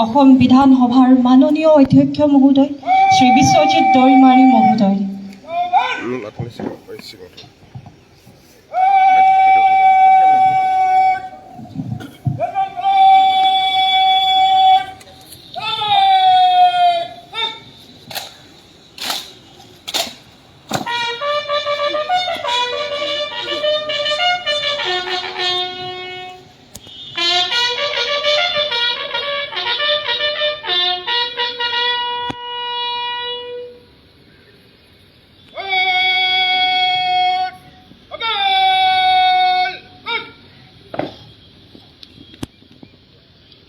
অসম বিধানসভাৰ মাননীয় অধ্যক্ষ মহোদয় শ্ৰী বিশ্বজিৎ দৈমাৰী মহোদয়।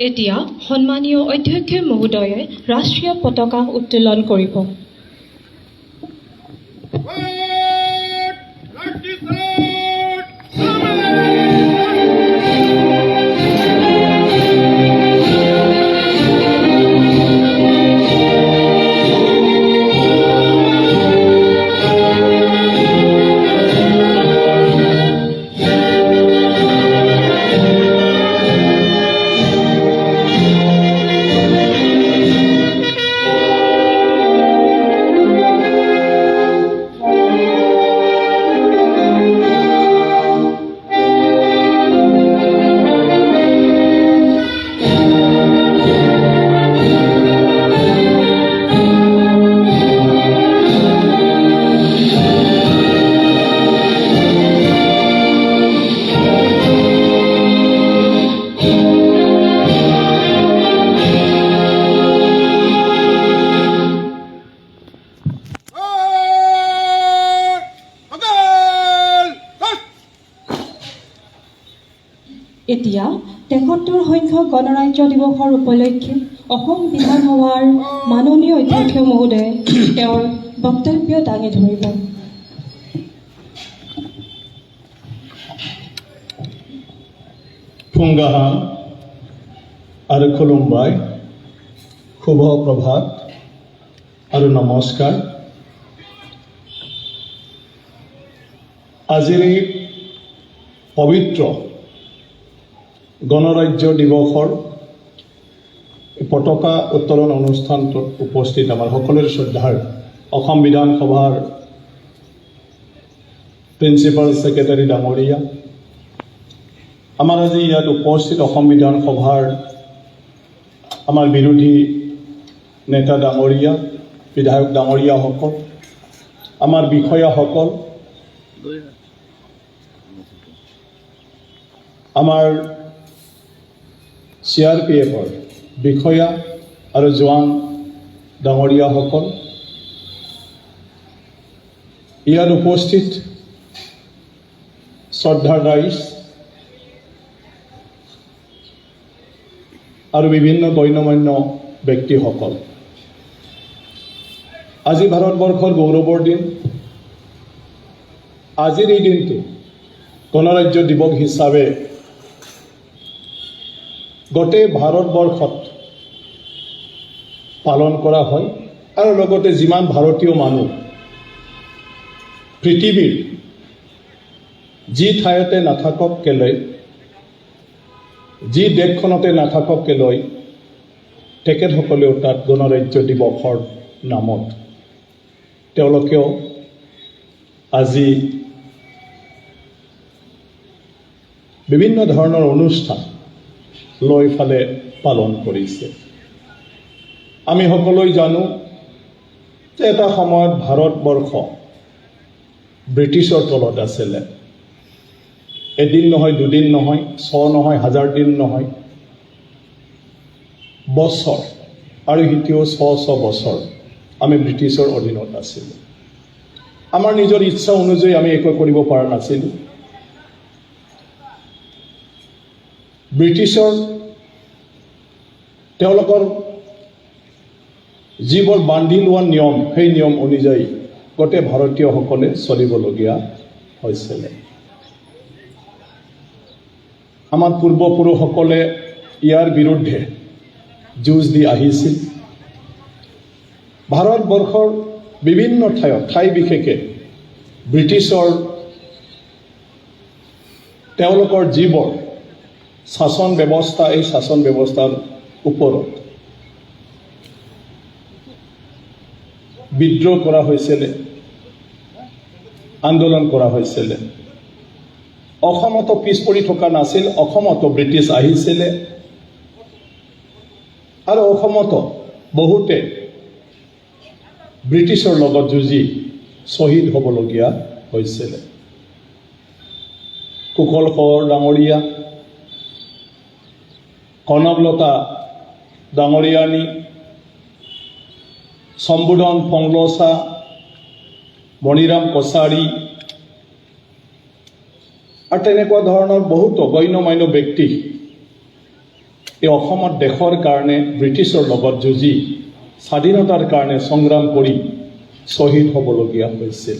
এতিয়া সন্মানীয় অধ্যক্ষ মহোদয়ে ৰাষ্ট্ৰীয় পতাকা উত্তোলন কৰিব। এতিয়া ৭৩ সংখ্যক গণৰাজ্য দিৱসৰ উপলক্ষে অসম বিধানসভাৰ মাননীয় অধ্যক্ষ মহোদয়ে তেওঁৰ বক্তব্য দাঙি ধৰিব। ফুংগাহান আৰু খুলুমবাই শুভ প্ৰভাত আৰু নমস্কাৰ। আজিৰ এই পবিত্ৰ গণৰাজ্য দিৱসৰ পতাকা উত্তোলন অনুষ্ঠানটোত উপস্থিত আমাৰ সকলোৰে শ্ৰদ্ধাৰ অসম বিধানসভাৰ প্ৰিন্সিপাল ছেক্ৰেটাৰী ডাঙৰীয়া, আমাৰ আজি ইয়াত উপস্থিত অসম বিধানসভাৰ আমাৰ বিৰোধী নেতা ডাঙৰীয়া, বিধায়ক ডাঙৰীয়াসকল, আমাৰ বিষয়াসকল, আমাৰ CRPFৰ বিষয়া আৰু জোৱান ডাঙৰীয়াসকল, ইয়াত উপস্থিত শ্ৰদ্ধাৰ ৰাইজ আৰু বিভিন্ন গণ্যমান্য ব্যক্তিসকল, আজি ভাৰতবৰ্ষৰ গৌৰৱৰ দিন। আজিৰ এই দিনটো গণৰাজ্য দিৱস হিচাপে গোটেই ভাৰতবৰ্ষত পালন কৰা হয় আৰু লগতে যিমান ভাৰতীয় মানুহ পৃথিৱীৰ যি ঠাইতে নাথাকক কেলৈ, যি দেশখনতে নাথাকক কেলৈ, তেখেতসকলেও তাত গণৰাজ্য দিৱসৰ নামত তেওঁলোকেও আজি বিভিন্ন ধৰণৰ অনুষ্ঠান লৈ ফালে পালন কৰিছে। আমি সকলোৱে জানো যে এটা সময়ত ভাৰতবৰ্ষ ব্ৰিটিছৰ তলত আছিলে। এদিন নহয়, দুদিন নহয়, 100 নহয়, 1000 দিন নহয়, বছৰ আৰু সিটোও 100 বছৰ আমি ব্ৰিটিছৰ অধীনত আছিলোঁ। আমাৰ নিজৰ ইচ্ছা অনুযায়ী আমি একো কৰিব পৰা নাছিলোঁ। ব্ৰিটিছৰ তেওঁলোকৰ যিবোৰ বান্ধি লোৱা নিয়ম, সেই নিয়ম অনুযায়ী গোটেই ভাৰতীয়সকলে চলিবলগীয়া হৈছিল। আমাৰ পূৰ্বপুৰুষসকলে ইয়াৰ বিৰুদ্ধে যুঁজ দি আহিছিল। ভাৰতবৰ্ষৰ বিভিন্ন ঠাই বিশেষে ব্ৰিটিছৰ তেওঁলোকৰ যিবোৰ শাসন ব্যৱস্থা, এই শাসন ব্যৱস্থাৰ ওপৰত বিদ্ৰোহ কৰা হৈছিলে, আন্দোলন কৰা হৈছিলে। অসমতো পিছ পৰি থকা নাছিল, অসমতো ব্ৰিটিছ আহিছিলে আৰু অসমতো বহুতে ব্ৰিটিছৰ লগত যুঁজি শ্বহীদ হ'বলগীয়া হৈছিলে। কুশল কোঁৱৰ ডাঙৰীয়া, কনকলতা ডাঙৰীয়ানী, শম্ভুধন ফংলোচা, মণিৰাম কছাৰী আৰু তেনেকুৱা ধৰণৰ বহুতো গণ্যমান্য ব্যক্তি এই অসমত দেশৰ কাৰণে ব্ৰিটিছৰ লগত যুঁজি স্বাধীনতাৰ কাৰণে সংগ্ৰাম কৰি শ্বহীদ হ'বলগীয়া হৈছিল।